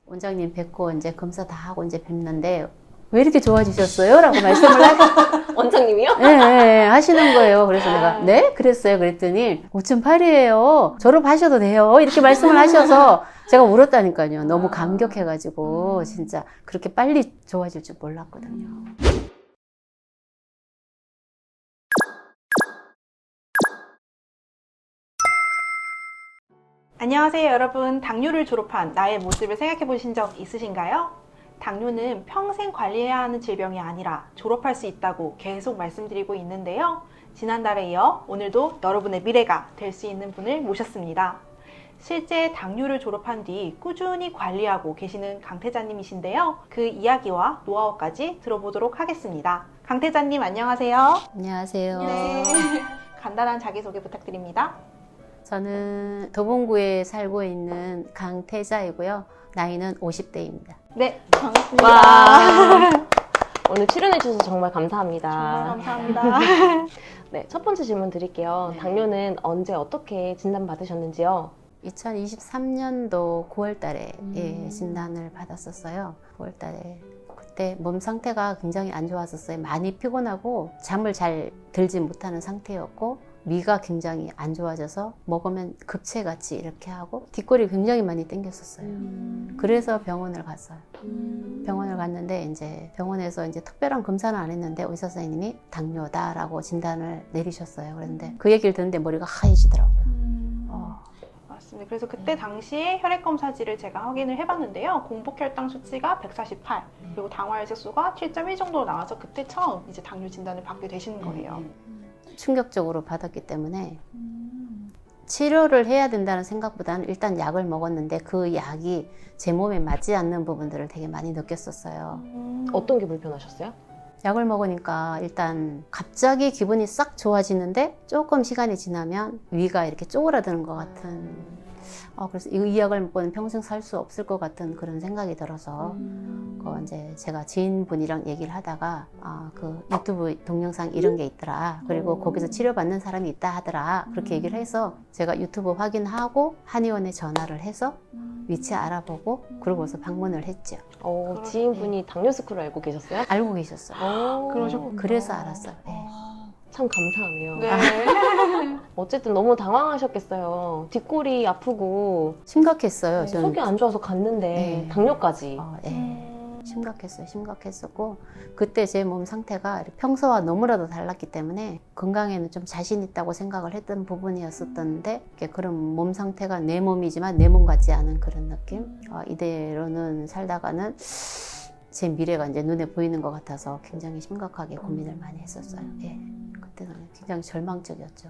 원장님 뵙고 이제 검사 다 하고 이제 뵙는데 왜 이렇게 좋아지셨어요? 라고 말씀을 원장님이요? 네, 하시는 거예요. 그래서 내가 네? 그랬어요. 그랬더니 5.8이에요. 졸업하셔도 돼요. 이렇게 말씀을 하셔서 제가 울었다니까요. 너무 감격해가지고 진짜 그렇게 빨리 좋아질 줄 몰랐거든요. 안녕하세요 여러분. 당뇨를 졸업한 나의 모습을 생각해 보신 적 있으신가요? 당뇨는 평생 관리해야 하는 질병이 아니라 졸업할 수 있다고 계속 말씀드리고 있는데요. 지난달에 이어 오늘도 여러분의 미래가 될 수 있는 분을 모셨습니다. 실제 당뇨를 졸업한 뒤 꾸준히 관리하고 계시는 강태자님이신데요. 그 이야기와 노하우까지 들어보도록 하겠습니다. 강태자님 안녕하세요. 안녕하세요. 네. 간단한 자기소개 부탁드립니다. 저는 도봉구에 살고 있는 강태자이고요. 나이는 50대입니다. 네, 반갑습니다. 와. 오늘 출연해주셔서 정말 감사합니다. 정말 감사합니다. 네, 첫 번째 질문 드릴게요. 네. 당뇨는 언제 어떻게 진단받으셨는지요? 2023년도 9월 달에 진단을 받았었어요. 9월 달에. 그때 몸 상태가 굉장히 안 좋았었어요. 많이 피곤하고 잠을 잘 들지 못하는 상태였고 위가 굉장히 안 좋아져서 먹으면 급체같이 이렇게 하고 뒷골이 굉장히 많이 땡겼었어요. 그래서 병원을 갔어요. 병원을 갔는데 이제 병원에서 이제 특별한 검사는 안 했는데 의사 선생님이 당뇨다라고 진단을 내리셨어요. 그런데 그 얘기를 듣는데 머리가 하얘지더라고요. 맞습니다. 그래서 그때 당시에 혈액검사지를 제가 확인을 해봤는데요. 공복혈당 수치가 148, 그리고 당화혈색소가 7.1 정도로 나와서 그때 처음 이제 당뇨 진단을 받게 되시는 거예요. 충격적으로 받았기 때문에 치료를 해야 된다는 생각보다는 일단 약을 먹었는데 그 약이 제 몸에 맞지 않는 부분들을 되게 많이 느꼈었어요. 어떤 게 불편하셨어요? 약을 먹으니까 일단 갑자기 기분이 싹 좋아지는데 조금 시간이 지나면 위가 이렇게 쪼그라드는 것 같은 그래서 이 약을 먹고는 평생 살 수 없을 것 같은 그런 생각이 들어서 이제 제가 지인분이랑 얘기를 하다가 그 유튜브 동영상 이런 게 있더라. 그리고 거기서 치료받는 사람이 있다 하더라. 그렇게 얘기를 해서 제가 유튜브 확인하고 한의원에 전화를 해서 위치 알아보고 그러고서 방문을 했죠. 지인분이 당뇨 스크를 알고 계셨어요? 알고 계셨어요. 그러셨군요. 그래서 알았어요. 네. 참 감사하네요. 네. 어쨌든 너무 당황하셨겠어요. 뒷골이 아프고 심각했어요. 저는. 속이 안 좋아서 갔는데 네. 당뇨까지. 심각했어요. 심각했었고 그때 제 몸 상태가 평소와 너무나도 달랐기 때문에 건강에는 좀 자신 있다고 생각을 했던 부분이었었는데 그런 몸 상태가 내 몸이지만 내 몸 같지 않은 그런 느낌. 이대로는 살다가는 제 미래가 이제 눈에 보이는 것 같아서 굉장히 심각하게 고민을 많이 했었어요. 그때는 굉장히 절망적이었죠.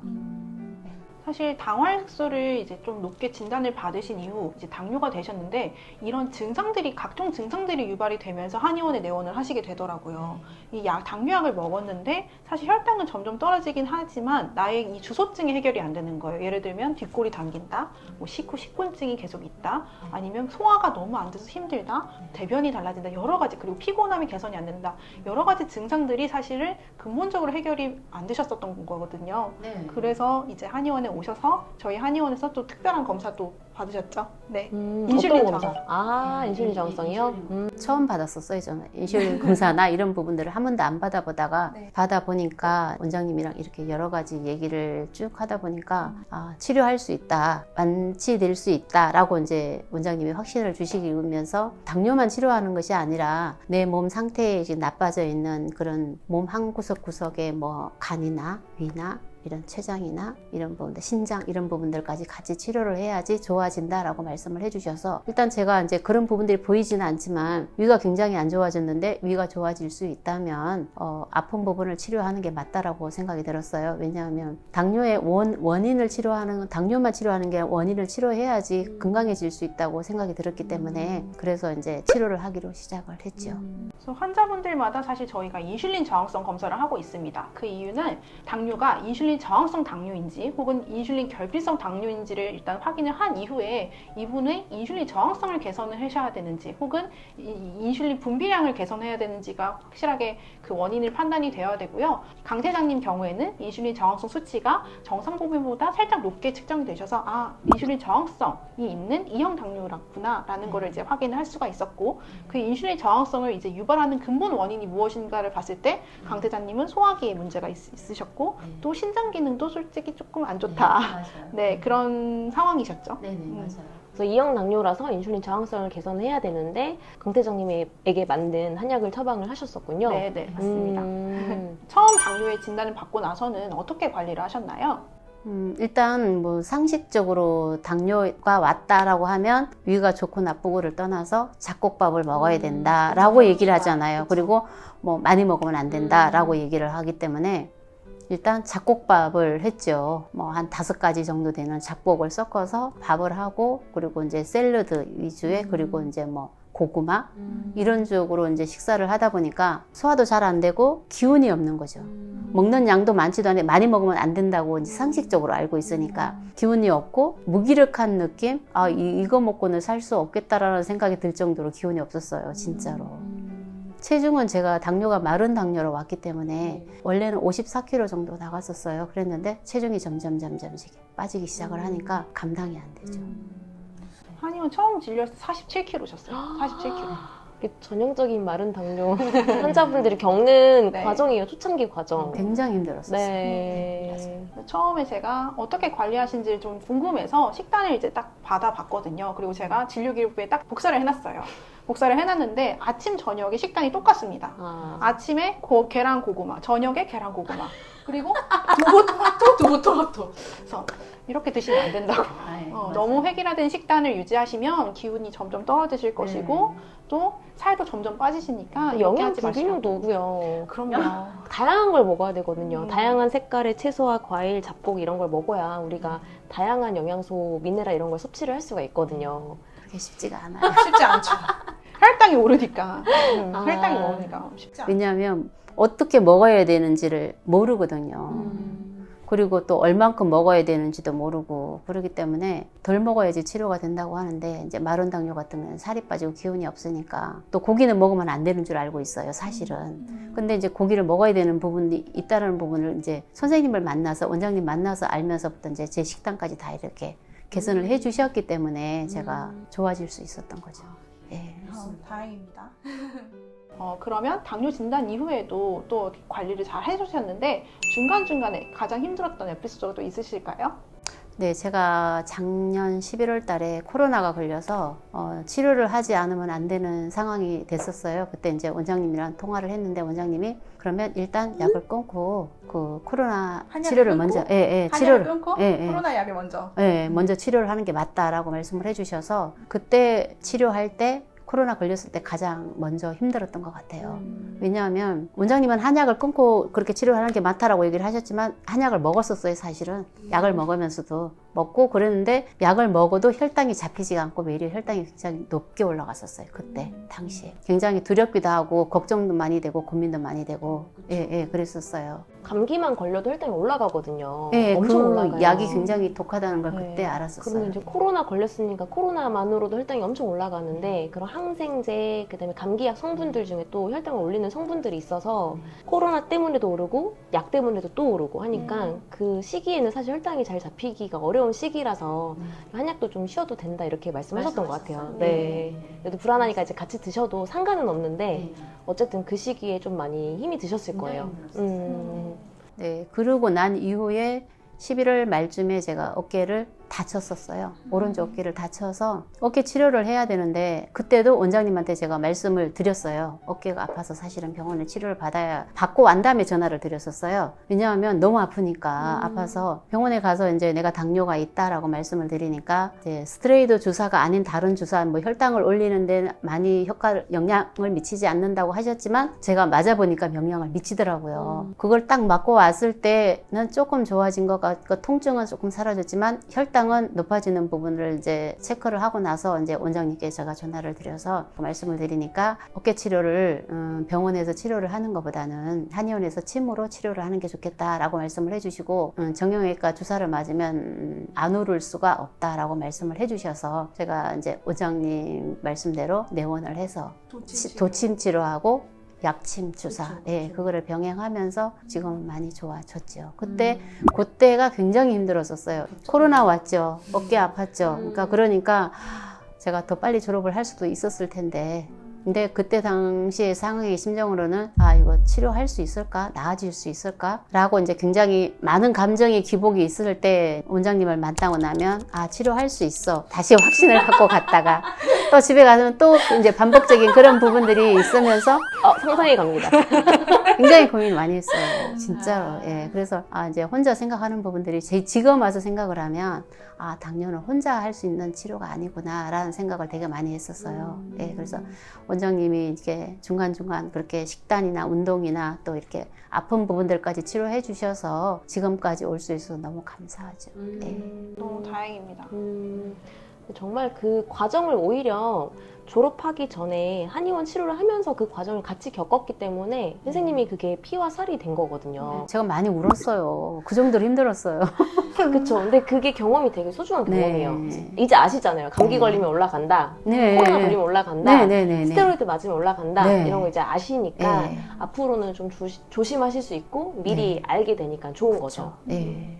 사실 당화혈색소를 이제 좀 높게 진단을 받으신 이후 이제 당뇨가 되셨는데 이런 증상들이 각종 증상들이 유발이 되면서 한의원에 내원을 하시게 되더라고요. 이 당뇨약을 먹었는데 사실 혈당은 점점 떨어지긴 하지만 나의 이 주소증이 해결이 안 되는 거예요. 예를 들면 뒷골이 당긴다, 뭐 식후증이 계속 있다, 아니면 소화가 너무 안 돼서 힘들다, 대변이 달라진다, 여러 가지, 그리고 피곤함이 개선이 안 된다, 여러 가지 증상들이 사실은 근본적으로 해결이 안 되셨었던 거거든요. 그래서 이제 한의원에 오셔서 저희 한의원에서 또 특별한 검사도 받으셨죠? 네. 인슐린 어떤 검사? 저항. 인슐린 저항성이요? 처음 받았었어요. 저는 인슐린 검사나 이런 부분들을 한 번도 안 받아보다가 받아보니까 원장님이랑 이렇게 여러 가지 얘기를 쭉 하다 보니까 치료할 수 있다, 완치될 수 있다라고 이제 원장님이 확신을 주시면서 당뇨만 치료하는 것이 아니라 내 몸 상태에 이제 나빠져 있는 그런 몸 한 구석구석에 뭐 간이나 위나 이런 췌장이나 이런 부분들, 신장 이런 부분들까지 같이 치료를 해야지 좋아진다라고 말씀을 해주셔서 일단 제가 이제 그런 부분들이 보이지는 않지만 위가 굉장히 안 좋아졌는데 위가 좋아질 수 있다면 아픈 부분을 치료하는 게 맞다라고 생각이 들었어요. 왜냐하면 당뇨의 원인을 치료하는 당뇨만 치료하는 게 원인을 치료해야지 건강해질 수 있다고 생각이 들었기 때문에 그래서 이제 치료를 하기로 시작을 했죠. 그래서 환자분들마다 사실 저희가 인슐린 저항성 검사를 하고 있습니다. 그 이유는 당뇨가 인슐린 인슐린 저항성 당뇨인지 혹은 인슐린 결핍성 당뇨인지를 일단 확인을 한 이후에 이분의 인슐린 저항성을 개선을 하셔야 되는지 혹은 인슐린 분비량을 개선해야 되는지가 확실하게 그 원인을 판단이 되어야 되고요. 강 대장님 경우에는 인슐린 저항성 수치가 정상 범위보다 살짝 높게 측정이 되셔서 인슐린 저항성이 있는 2형 당뇨구나 라는 거를 이제 확인을 할 수가 있었고, 그 인슐린 저항성을 이제 유발하는 근본 원인이 무엇인가를 봤을 때 강 대장님은 소화기에 문제가 있으셨고 또 신장 기능도 솔직히 조금 안 좋다. 맞아요. 네, 그런 상황이셨죠. 네네, 맞아요. 그래서 2형 당뇨라서 인슐린 저항성을 개선해야 되는데 강 대장님에게 맞는 한약을 처방을 하셨었군요. 네, 네, 맞습니다. 음. 처음 당뇨의 진단을 받고 나서는 어떻게 관리를 하셨나요? 일단 뭐 상식적으로 당뇨가 왔다라고 하면 위가 좋고 나쁘고를 떠나서 잡곡밥을 먹어야 된다라고 얘기를 하잖아요. 그리고 뭐 많이 먹으면 안 된다라고 얘기를 하기 때문에 일단 잡곡밥을 했죠. 뭐 한 5가지 정도 되는 잡곡을 섞어서 밥을 하고, 그리고 이제 샐러드 위주의, 그리고 이제 뭐 고구마 이런 쪽으로 이제 식사를 하다 보니까 소화도 잘 안 되고 기운이 없는 거죠. 먹는 양도 많지도 않은데 많이 먹으면 안 된다고 이제 상식적으로 알고 있으니까 기운이 없고 무기력한 느낌? 이거 먹고는 살 수 없겠다라는 생각이 들 정도로 기운이 없었어요, 진짜로. 체중은 제가 당뇨가 마른 당뇨로 왔기 때문에 원래는 54kg 정도 나갔었어요. 그랬는데 체중이 점점 빠지기 시작을 하니까 감당이 안 되죠. 한의원 처음 진료했을 때 47kg셨어요. 47kg. 이게 전형적인 마른 당뇨 환자분들이 겪는 네. 과정이에요. 초창기 과정. 굉장히 힘들었었어요. 네. 처음에 제가 어떻게 관리하신지 좀 궁금해서 식단을 이제 딱 받아봤거든요. 그리고 제가 진료기록부에 딱 복사를 해놨어요. 복사를 해놨는데 아침 저녁에 식단이 똑같습니다. 아침에 계란 고구마, 저녁에 계란 고구마, 그리고 두부토마토. 그래서 이렇게 드시면 안 된다고. 너무 획일화된 식단을 유지하시면 기운이 점점 떨어지실 것이고 또 살도 점점 빠지시니까 이렇게 영양 하지 마시라고. 불균형도 오고요. 그럼요. 다양한 걸 먹어야 되거든요. 다양한 색깔의 채소와 과일, 잡곡 이런 걸 먹어야 우리가 다양한 영양소, 미네랄 이런 걸 섭취를 할 수가 있거든요. 그게 쉽지가 않아요. 쉽지 않죠. 혈당이 오르니까. 혈당이 오르니까 쉽지 않죠. 왜냐하면 어떻게 먹어야 되는지를 모르거든요. 그리고 또 얼만큼 먹어야 되는지도 모르고 그러기 때문에 덜 먹어야지 치료가 된다고 하는데, 이제 마른 당뇨 같으면 살이 빠지고 기운이 없으니까 또 고기는 먹으면 안 되는 줄 알고 있어요, 사실은. 근데 이제 고기를 먹어야 되는 부분이 있다는 부분을 이제 선생님을 만나서, 원장님 만나서 알면서부터 이제 제 식단까지 다 이렇게 개선을 해 주셨기 때문에 제가 좋아질 수 있었던 거죠. 예. 다행입니다. 그러면 당뇨 진단 이후에도 또 관리를 잘 해주셨는데 중간중간에 가장 힘들었던 에피소드도 있으실까요? 네, 제가 작년 11월 달에 코로나가 걸려서 치료를 하지 않으면 안 되는 상황이 됐었어요. 그때 이제 원장님이랑 통화를 했는데 원장님이 그러면 일단 약을 끊고 그 코로나 치료를 먼저 치료를 끊고 코로나 약을 먼저 먼저 치료를 하는 게 맞다라고 말씀을 해주셔서 그때 치료할 때 코로나 걸렸을 때 가장 먼저 힘들었던 것 같아요. 왜냐하면 원장님은 한약을 끊고 그렇게 치료하는 게 많다라고 얘기를 하셨지만 한약을 먹었었어요, 사실은. 약을 먹으면서도 먹고 그랬는데 약을 먹어도 혈당이 잡히지가 않고 매일 혈당이 굉장히 높게 올라갔었어요, 그때 당시에. 굉장히 두렵기도 하고 걱정도 많이 되고 고민도 많이 되고 그랬었어요. 감기만 걸려도 혈당이 올라가거든요. 예, 엄청 그 올라가요. 약이 굉장히 독하다는 걸 그때 네. 알았었어요. 그러면 이제 코로나 걸렸으니까 코로나만으로도 혈당이 엄청 올라가는데 그런 항생제, 그다음에 감기약 성분들 중에 또 혈당을 올리는 성분들이 있어서 코로나 때문에도 오르고 약 때문에도 또 오르고 하니까 그 시기에는 사실 혈당이 잘 잡히기가 어려운 시기라서 한약도 좀 쉬어도 된다 이렇게 말씀하셨던 것 같아요. 네. 그래도 불안하니까 이제 같이 드셔도 상관은 없는데 어쨌든 그 시기에 좀 많이 힘이 드셨을 거예요. 네, 그러고 난 이후에 11월 말쯤에 제가 어깨를 다쳤었어요. 오른쪽 어깨를 다쳐서 어깨 치료를 해야 되는데 그때도 원장님한테 제가 말씀을 드렸어요. 어깨가 아파서 사실은 병원에 치료를 받고 난 다음에 전화를 드렸었어요. 왜냐하면 너무 아프니까 아파서 병원에 가서 이제 내가 당뇨가 있다라고 말씀을 드리니까 이제 스테로이드 주사가 아닌 다른 주사, 뭐 혈당을 올리는데 많이 영향을 미치지 않는다고 하셨지만 제가 맞아보니까 영향을 미치더라고요. 그걸 딱 맞고 왔을 때는 조금 좋아진 것 같고 통증은 조금 사라졌지만 혈당 혈당은 높아지는 부분을 이제 체크를 하고 나서 이제 원장님께 제가 전화를 드려서 말씀을 드리니까 어깨 치료를 병원에서 치료를 하는 것보다는 한의원에서 침으로 치료를 하는 게 좋겠다라고 말씀을 해주시고 정형외과 주사를 맞으면 안 오를 수가 없다라고 말씀을 해주셔서 제가 이제 원장님 말씀대로 내원을 해서 도침 치료하고 약침 주사, 예, 그거를 병행하면서 지금은 많이 좋아졌죠. 그때가 굉장히 힘들었었어요. 코로나 왔죠. 어깨 아팠죠. 그러니까 제가 더 빨리 졸업을 할 수도 있었을 텐데. 근데 그때 당시의 상황의 심정으로는 아, 이거 치료할 수 있을까? 나아질 수 있을까? 라고 이제 굉장히 많은 감정의 기복이 있을 때 원장님을 만나고 나면 아, 치료할 수 있어. 다시 확신을 갖고 갔다가 또 집에 가면 또 이제 반복적인 그런 부분들이 있으면서 상상이 갑니다. 굉장히 고민 많이 했어요. 진짜로. 예. 그래서 이제 혼자 생각하는 부분들이 지금 와서 생각을 하면 아, 당뇨는 혼자 할 수 있는 치료가 아니구나라는 생각을 되게 많이 했었어요. 예. 그래서 원장님이 이렇게 중간중간 그렇게 식단이나 운동이나 또 이렇게 아픈 부분들까지 치료해 주셔서 지금까지 올 수 있어서 너무 감사하죠. 예. 너무 다행입니다. 정말 그 과정을 오히려 졸업하기 전에 한의원 치료를 하면서 그 과정을 같이 겪었기 때문에 선생님이 그게 피와 살이 된 거거든요. 제가 많이 울었어요. 그 정도로 힘들었어요. 그쵸. 근데 그게 경험이 되게 소중한 네. 경험이에요. 이제 아시잖아요. 감기 걸리면 올라간다. 네. 코로나 걸리면 올라간다. 네. 스테로이드 맞으면 올라간다. 네. 이런 거 이제 아시니까 네. 앞으로는 좀 조심하실 수 있고 미리 알게 되니까 좋은 거죠. 예.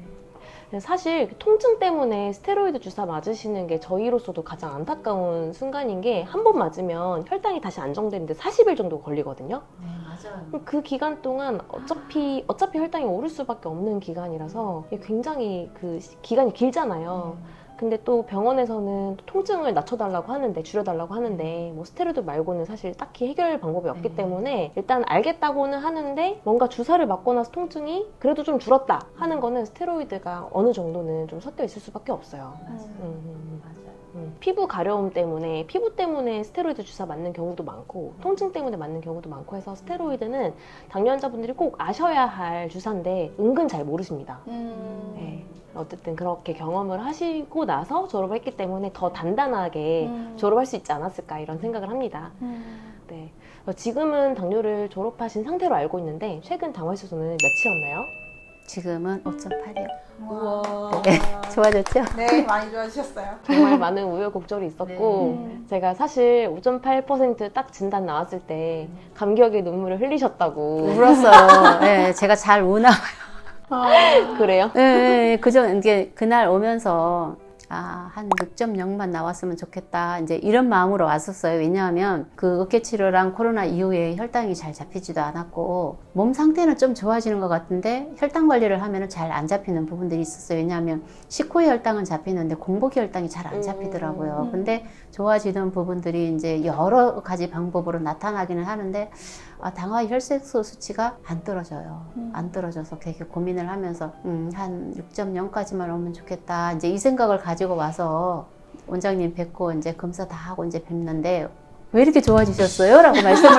사실 통증 때문에 스테로이드 주사 맞으시는 게 저희로서도 가장 안타까운 순간인 게 한 번 맞으면 혈당이 다시 안정되는데 40일 정도 걸리거든요. 네, 맞아요. 그 기간 동안 어차피 혈당이 오를 수밖에 없는 기간이라서 굉장히 그 기간이 길잖아요. 근데 또 병원에서는 통증을 낮춰달라고 하는데, 줄여달라고 하는데, 뭐 스테로이드 말고는 사실 딱히 해결 방법이 없기 때문에 일단 알겠다고는 하는데 뭔가 주사를 맞고 나서 통증이 그래도 좀 줄었다 하는 거는 스테로이드가 어느 정도는 좀 섞여 있을 수밖에 없어요. 피부 가려움 때문에, 피부 때문에 스테로이드 주사 맞는 경우도 많고 통증 때문에 맞는 경우도 많고 해서 스테로이드는 당뇨 환자분들이 꼭 아셔야 할 주사인데 은근 잘 모르십니다. 네. 어쨌든 그렇게 경험을 하시고 나서 졸업을 했기 때문에 더 단단하게 졸업할 수 있지 않았을까 이런 생각을 합니다. 네. 지금은 당뇨를 졸업하신 상태로 알고 있는데 최근 당화수소는 몇이었나요? 지금은 5.8이요. 우와. 네, 좋아졌죠? 네, 많이 좋아지셨어요. 정말 많은 우여곡절이 있었고 제가 사실 5.8% 딱 진단 나왔을 때 감격의 눈물을 흘리셨다고. 울었어요. 네, 제가 잘 우나. 그래요? 네, 이게 그날 오면서 한 6.0만 나왔으면 좋겠다. 이제 이런 마음으로 왔었어요. 왜냐하면 그 어깨 치료랑 코로나 이후에 혈당이 잘 잡히지도 않았고 몸 상태는 좀 좋아지는 것 같은데 혈당 관리를 하면 잘 안 잡히는 부분들이 있었어요. 왜냐하면 식후의 혈당은 잡히는데 공복의 혈당이 잘 안 잡히더라고요. 근데 좋아지는 부분들이 이제 여러 가지 방법으로 나타나기는 하는데 당화 혈색소 수치가 안 떨어져요. 안 떨어져서 되게 고민을 하면서 한 6.0까지만 오면 좋겠다. 이제 이 생각을 가지고 와서 원장님 뵙고 이제 검사 다 하고 이제 뵙는데 왜 이렇게 좋아지셨어요? 라고 말씀을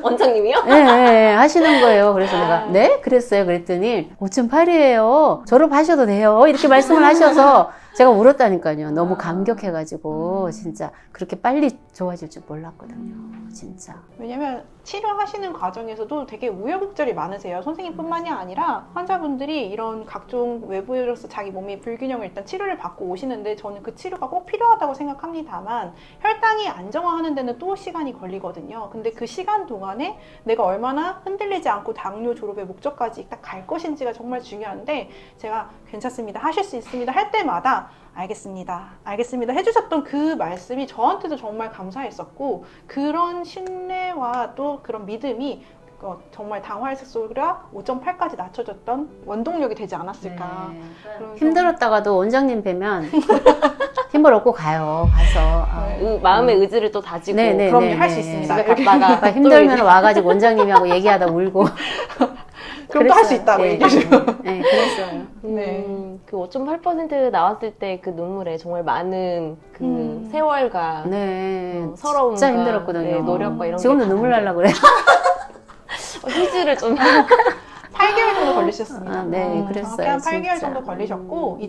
원장님이요? 네, 하시는 거예요. 그래서 내가 네? 그랬어요. 그랬더니 5.8이에요. 졸업하셔도 돼요. 이렇게 말씀을 하셔서 제가 울었다니까요. 너무 감격해가지고 진짜 그렇게 빨리 좋아질 줄 몰랐거든요. 진짜. 왜냐면 치료하시는 과정에서도 되게 우여곡절이 많으세요. 선생님뿐만이 아니라 환자분들이 이런 각종 외부로서 자기 몸의 불균형을 일단 치료를 받고 오시는데 저는 그 치료가 꼭 필요하다고 생각합니다만 혈당이 안정화하는 데는 또 시간이 걸리거든요. 근데 그 시간 동안에 내가 얼마나 흔들리지 않고 당뇨 졸업의 목적까지 딱 갈 것인지가 정말 중요한데 제가 괜찮습니다. 하실 수 있습니다. 할 때마다 알겠습니다. 알겠습니다. 해주셨던 그 말씀이 저한테도 정말 감사했었고 그런 신뢰와 또 그런 믿음이 정말 당화혈색소가 5.8까지 낮춰졌던 원동력이 되지 않았을까. 네. 힘들었다가도 원장님 뵈면 힘을 얻고 가요. 가서 마음의 의지를 또 다지고 그럼요. 할 수 있습니다. 집에 갔다가 힘들면 와가지고 원장님하고 얘기하다 울고 그럼 또 할 수 있다고 얘기해주고. 네, 그랬어요. 그 5.8% 나왔을 때 그 눈물에 정말 많은 그 세월과 서러움과 진짜 힘들었거든요. 노력과 이런 지금도 눈물 나려고 그래요. 휴지를 좀 8개월 정도 걸리셨습니다. 네, 그랬어요. 한 8개월 진짜. 정도 걸리셨고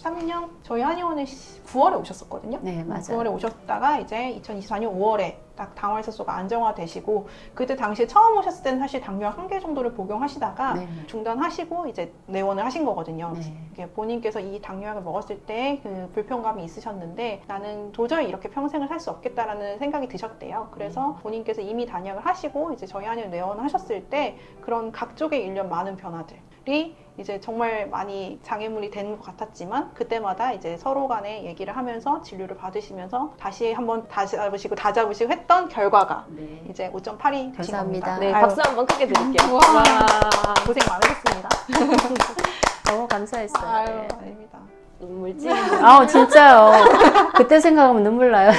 2023년 저희 한의원에 9월에 오셨었거든요. 네, 맞아요. 9월에 오셨다가 이제 2024년 5월에 딱 당화혈색소가 안정화되시고 그때 당시에 처음 오셨을 때는 사실 당뇨약 1개 정도를 복용하시다가 네. 중단하시고 이제 내원을 하신 거거든요. 네. 이게 본인께서 이 당뇨약을 먹었을 때 그 불편감이 있으셨는데 나는 도저히 이렇게 평생을 살 수 없겠다라는 생각이 드셨대요. 그래서 본인께서 이미 단약을 하시고 이제 저희 한의원 내원하셨을 때 그런 각종의 일련 많은 변화들이 이제 정말 많이 장애물이 된 것 같았지만 그때마다 이제 서로 간에 얘기를 하면서 진료를 받으시면서 다시 한번 다 잡으시고 했던 결과가 네. 이제 5.8이 되신 감사합니다. 겁니다. 네, 아유, 박수 한번 크게 드릴게요. 우와. 와. 고생 많으셨습니다. 너무 감사했어요. 아유, 네. 아닙니다. 눈물 찔. 아우 진짜요. 그때 생각하면 눈물 나요.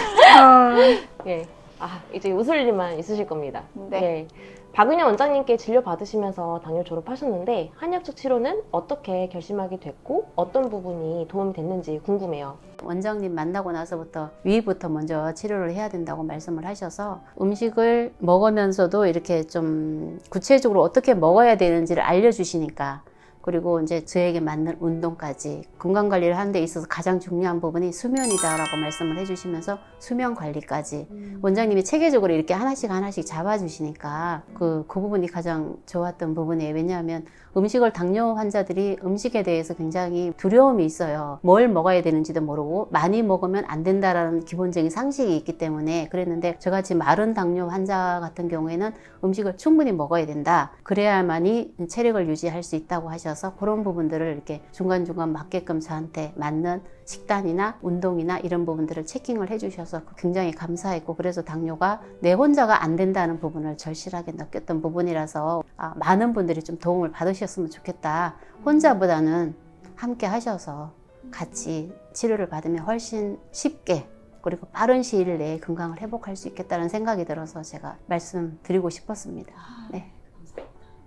예. 아, 이제 웃을 일만 있으실 겁니다. 네. 예. 박은영 원장님께 진료 받으시면서 당뇨 졸업하셨는데 한약적 치료는 어떻게 결심하게 됐고 어떤 부분이 도움이 됐는지 궁금해요. 원장님 만나고 나서부터 위부터 먼저 치료를 해야 된다고 말씀을 하셔서 음식을 먹으면서도 이렇게 좀 구체적으로 어떻게 먹어야 되는지를 알려주시니까 그리고 이제 저에게 맞는 운동까지 건강관리를 하는 데 있어서 가장 중요한 부분이 수면이다라고 말씀을 해주시면서 수면 관리까지 원장님이 체계적으로 이렇게 하나씩 잡아주시니까 그 부분이 가장 좋았던 부분이에요. 왜냐하면 음식을 당뇨 환자들이 음식에 대해서 굉장히 두려움이 있어요. 뭘 먹어야 되는지도 모르고 많이 먹으면 안 된다라는 기본적인 상식이 있기 때문에 그랬는데 저같이 마른 당뇨 환자 같은 경우에는 음식을 충분히 먹어야 된다. 그래야만이 체력을 유지할 수 있다고 하셔서 그런 부분들을 이렇게 중간중간 맞게끔 저한테 맞는 식단이나 운동이나 이런 부분들을 체킹을 해주셔서 굉장히 감사했고 그래서 당뇨가 내 혼자가 안 된다는 부분을 절실하게 느꼈던 부분이라서 많은 분들이 좀 도움을 받으셨으면 좋겠다. 혼자보다는 함께 하셔서 같이 치료를 받으면 훨씬 쉽게 그리고 빠른 시일 내에 건강을 회복할 수 있겠다는 생각이 들어서 제가 말씀드리고 싶었습니다. 네.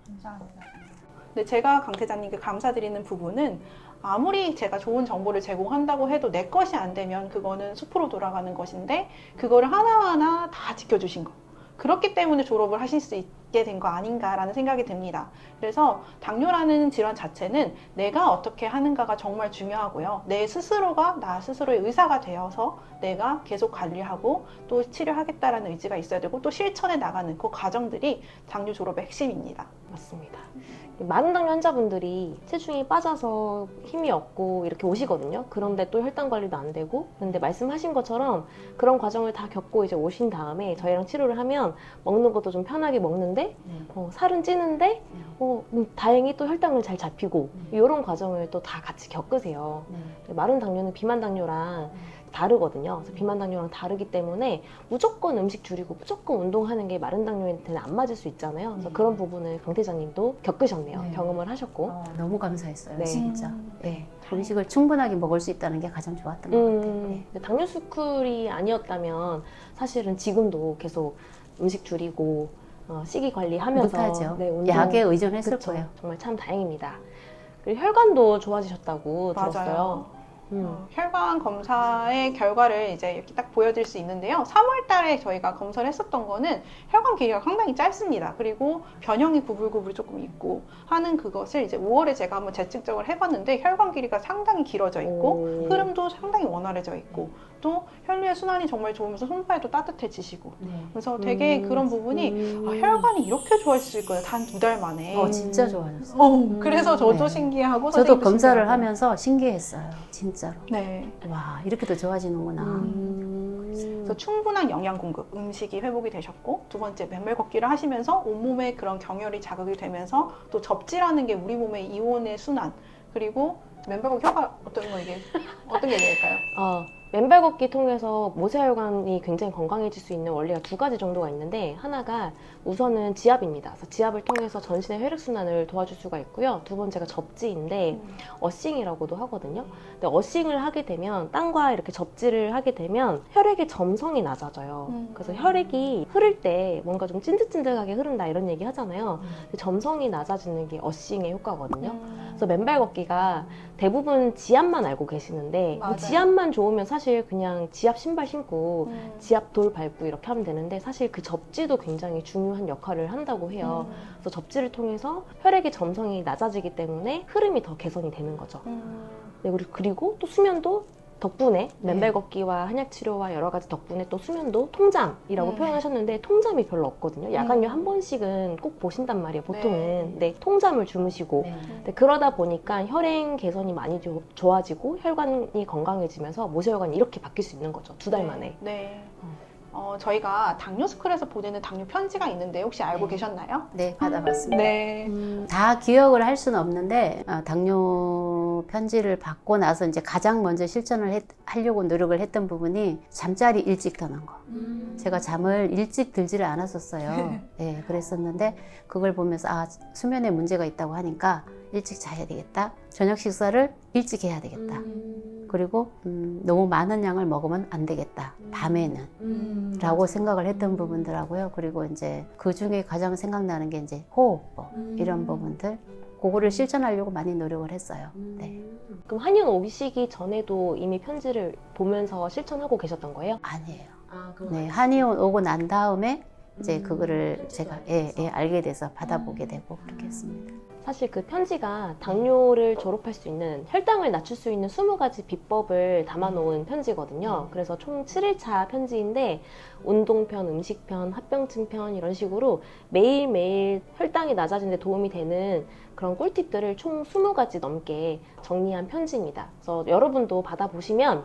감사합니다. 근데 제가 강태자님께 감사드리는 부분은 아무리 제가 좋은 정보를 제공한다고 해도 내 것이 안 되면 그거는 숲으로 돌아가는 것인데 그거를 하나하나 다 지켜주신 거. 그렇기 때문에 졸업을 하실 수 있게 된 거 아닌가라는 생각이 듭니다. 그래서 당뇨라는 질환 자체는 내가 어떻게 하는가가 정말 중요하고요. 내 스스로가 나 스스로의 의사가 되어서 내가 계속 관리하고 또 치료하겠다라는 의지가 있어야 되고 또 실천해 나가는 그 과정들이 당뇨 졸업의 핵심입니다. 맞습니다. 많은 당뇨 환자분들이 체중이 빠져서 힘이 없고 이렇게 오시거든요. 그런데 또 혈당 관리도 안 되고 그런데 말씀하신 것처럼 그런 과정을 다 겪고 이제 오신 다음에 저희랑 치료를 하면 먹는 것도 좀 편하게 먹는데 살은 찌는데 다행히 또 혈당을 잘 잡히고 이런 과정을 또 다 같이 겪으세요. 마른 당뇨는 비만 당뇨랑 다르거든요. 그래서 비만 당뇨랑 다르기 때문에 무조건 음식 줄이고 무조건 운동하는 게 마른 당뇨한테는 안 맞을 수 있잖아요. 그래서 그런 부분을 강 대장님도 겪으셨네요. 네. 경험을 하셨고. 너무 감사했어요. 네. 진짜. 네. 음식을 충분하게 먹을 수 있다는 게 가장 좋았던 것 같아요. 네. 근데 당뇨 스쿨이 아니었다면 사실은 지금도 계속 음식 줄이고 식이 관리하면서 못하죠. 네, 운동- 약에 의존했을 그쵸. 거예요. 정말 참 다행입니다. 그리고 혈관도 좋아지셨다고 들었어요. 맞아요. 혈관 검사의 결과를 이제 이렇게 딱 보여드릴 수 있는데요. 3월 달에 저희가 검사를 했었던 거는 혈관 길이가 상당히 짧습니다. 그리고 변형이 구불구불 조금 있고 하는 그것을 이제 5월에 제가 한번 재측정을 해봤는데 혈관 길이가 상당히 길어져 있고 흐름도 상당히 원활해져 있고 또 혈류의 순환이 정말 좋으면서 손발도 따뜻해지시고 그래서 되게 그런 부분이 혈관이 이렇게 좋아질 수 있거든요. 단 2달 만에. 진짜 좋아졌어요. 그래서 저도 네. 신기하고 저도 선생님도 검사를 신기하고. 하면서 신기했어요. 진짜로. 네. 와, 이렇게도 좋아지는구나. 그래서 충분한 영양 공급, 음식이 회복이 되셨고 두 번째 맨발 걷기를 하시면서 온몸에 그런 경혈이 자극이 되면서 또 접지라는 게 우리 몸의 이온의 순환 그리고 맨발 걷기 효과 어떤 게 얘기할까요? 맨발 걷기 통해서 모세혈관이 굉장히 건강해질 수 있는 원리가 2가지 정도가 있는데 하나가 우선은 지압입니다. 그래서 지압을 통해서 전신의 혈액순환을 도와줄 수가 있고요. 두 번째가 접지인데 어싱이라고도 하거든요. 근데 어싱을 하게 되면 땀과 이렇게 접지를 하게 되면 혈액의 점성이 낮아져요. 그래서 혈액이 흐를 때 뭔가 좀 찐득찐득하게 흐른다 이런 얘기 하잖아요. 점성이 낮아지는 게 어싱의 효과거든요. 그래서 맨발 걷기가 대부분 지압만 알고 계시는데 맞아요. 지압만 좋으면 사실 그냥 지압 신발 신고 지압 돌 밟고 이렇게 하면 되는데 사실 그 접지도 굉장히 중요한 역할을 한다고 해요. 그래서 접지를 통해서 혈액의 점성이 낮아지기 때문에 흐름이 더 개선이 되는 거죠. 네, 그리고 또 수면도 덕분에 맨발 걷기와 한약 치료와 여러 가지 덕분에 또 수면도 통잠이라고 표현하셨는데 통잠이 별로 없거든요. 야간류 한 번씩은 꼭 보신단 말이에요. 보통은. 네, 통잠을 주무시고 네, 그러다 보니까 혈행 개선이 많이 좋아지고 혈관이 건강해지면서 모세혈관이 이렇게 바뀔 수 있는 거죠. 2달 만에. 네. 저희가 당뇨스쿨에서 보내는 당뇨 편지가 있는데 혹시 알고 계셨나요? 네, 받아봤습니다. 네. 다 기억을 할 수는 없는데 당뇨 편지를 받고 나서 이제 가장 먼저 실천을 하려고 노력을 했던 부분이 잠자리 일찍 드는 거. 제가 잠을 일찍 들지를 않았었어요. 네, 그랬었는데 그걸 보면서 수면에 문제가 있다고 하니까 일찍 자야 되겠다. 저녁 식사를 일찍 해야 되겠다. 그리고 너무 많은 양을 먹으면 안 되겠다. 밤에는. 라고 생각을 했던 부분들하고요. 그리고 이제 그 중에 가장 생각나는 게 이제 호흡법 이런 부분들. 그거를 실천하려고 많이 노력을 했어요. 네. 그럼 한의원 오시기 전에도 이미 편지를 보면서 실천하고 계셨던 거예요? 아니에요. 그건 네, 한의원 오고 난 다음에 이제 그거를 제가 알게 돼서 받아보게 되고 그렇게 했습니다. 사실 그 편지가 당뇨를 졸업할 수 있는, 혈당을 낮출 수 있는 20가지 비법을 담아놓은 편지거든요. 그래서 총 7일차 편지인데 운동편, 음식편, 합병증편 이런 식으로 매일매일 혈당이 낮아지는 데 도움이 되는 그런 꿀팁들을 총 20가지 넘게 정리한 편지입니다. 그래서 여러분도 받아보시면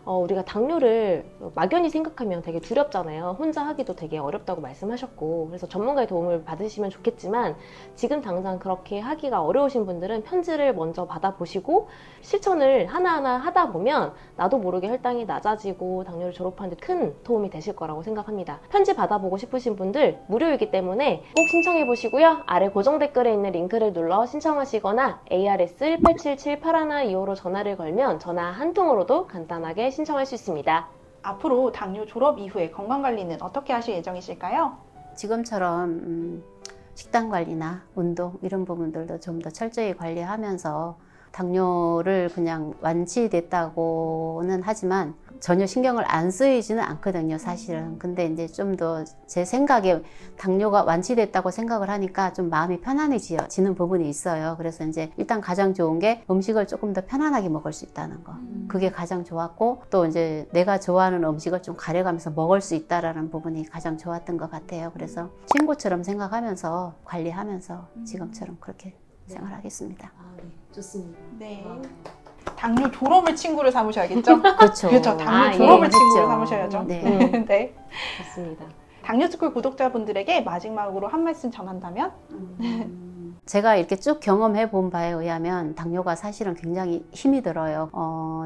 우리가 당뇨를 막연히 생각하면 되게 두렵잖아요. 혼자 하기도 되게 어렵다고 말씀하셨고, 그래서 전문가의 도움을 받으시면 좋겠지만 지금 당장 그렇게 하기가 어려우신 분들은 편지를 먼저 받아보시고 실천을 하나하나 하다 보면 나도 모르게 혈당이 낮아지고 당뇨를 졸업하는 데 큰 도움이 되실 거라고 생각합니다. 편지 받아보고 싶으신 분들 무료이기 때문에 꼭 신청해 보시고요. 아래 고정 댓글에 있는 링크를 눌러 신청하시거나 ARS 18778125로 전화를 걸면 전화 한 통으로도 간단하게 신청할 수 있습니다. 앞으로 당뇨 졸업 이후에 건강관리는 어떻게 하실 예정이실까요? 지금처럼 식단 관리나 운동 이런 부분들도 좀 더 철저히 관리하면서 당뇨를 그냥 완치됐다고는 하지만 전혀 신경을 안 쓰이지는 않거든요, 사실은. 근데 이제 좀 더 제 생각에 당뇨가 완치됐다고 생각을 하니까 좀 마음이 편안해지는 부분이 있어요. 그래서 이제 일단 가장 좋은 게 음식을 조금 더 편안하게 먹을 수 있다는 거. 그게 가장 좋았고, 또 이제 내가 좋아하는 음식을 좀 가려가면서 먹을 수 있다라는 부분이 가장 좋았던 것 같아요. 그래서 친구처럼 생각하면서 관리하면서 지금처럼 그렇게 생활하겠습니다. 네, 좋습니다. 네. 당뇨 졸업을 친구를 삼으셔야겠죠? 그렇죠. 그렇죠. 당뇨 졸업을 예, 친구를 했죠. 삼으셔야죠. 네. 네. 좋습니다. 당뇨스쿨 구독자분들에게 마지막으로 한 말씀 전한다면? 제가 이렇게 쭉 경험해 본 바에 의하면 당뇨가 사실은 굉장히 힘이 들어요.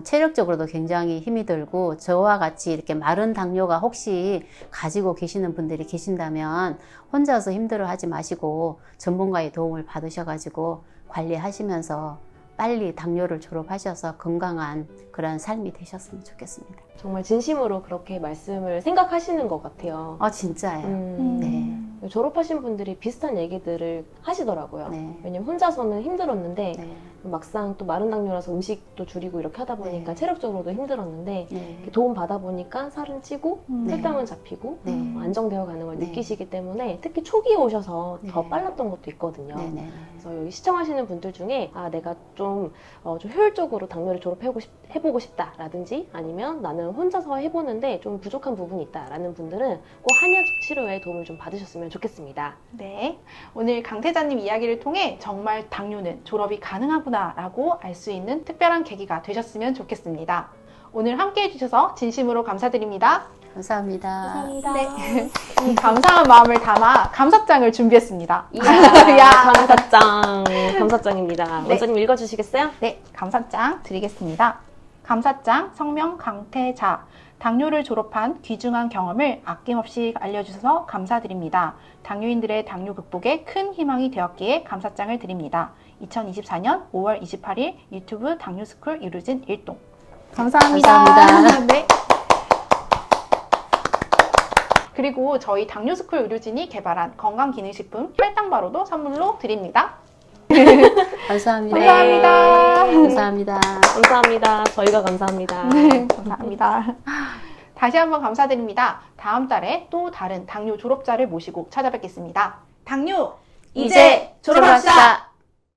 체력적으로도 굉장히 힘이 들고, 저와 같이 이렇게 마른 당뇨가 혹시 가지고 계시는 분들이 계신다면 혼자서 힘들어하지 마시고 전문가의 도움을 받으셔가지고 관리하시면서 빨리 당뇨를 졸업하셔서 건강한 그런 삶이 되셨으면 좋겠습니다. 정말 진심으로 그렇게 말씀을 생각하시는 것 같아요. 진짜예요. 음. 네. 졸업하신 분들이 비슷한 얘기들을 하시더라고요. 네. 왜냐면 혼자서는 힘들었는데 네. 막상 또 마른 당뇨라서 음식도 줄이고 이렇게 하다 보니까 네. 체력적으로도 힘들었는데 네. 도움 받아보니까 살은 찌고 네. 혈당은 잡히고 네. 안정되어 가는 걸 네. 느끼시기 때문에 특히 초기에 오셔서 더 네. 빨랐던 것도 있거든요. 네. 네. 그래서 여기 시청하시는 분들 중에 내가 좀 효율적으로 당뇨를 졸업해보고 싶다라든지 아니면 나는 혼자서 해보는데 좀 부족한 부분이 있다라는 분들은 꼭 한약 치료에 도움을 좀 받으셨으면 좋겠습니다. 네. 오늘 강태자님 이야기를 통해 정말 당뇨는 졸업이 가능하구나 라고 알 수 있는 특별한 계기가 되셨으면 좋겠습니다. 오늘 함께 해주셔서 진심으로 감사드립니다. 감사합니다. 감사합니다. 네. 이 감사한 마음을 담아 감사장을 준비했습니다. 이야, 감사장. 감사장입니다. 네. 원장님 읽어주시겠어요? 네, 감사장 드리겠습니다. 감사장 성명 강태자. 당뇨를 졸업한 귀중한 경험을 아낌없이 알려주셔서 감사드립니다. 당뇨인들의 당뇨 극복에 큰 희망이 되었기에 감사장을 드립니다. 2024년 5월 28일 유튜브 당뇨스쿨 유르진 1동. 감사합니다. 감사합니다. 네. 그리고 저희 당뇨스쿨 의료진이 개발한 건강기능식품 혈당바로도 선물로 드립니다. 감사합니다. 감사합니다. 감사합니다. 감사합니다. 저희가 감사합니다. 네, 감사합니다. 다시 한번 감사드립니다. 다음 달에 또 다른 당뇨 졸업자를 모시고 찾아뵙겠습니다. 당뇨 이제 졸업합시다.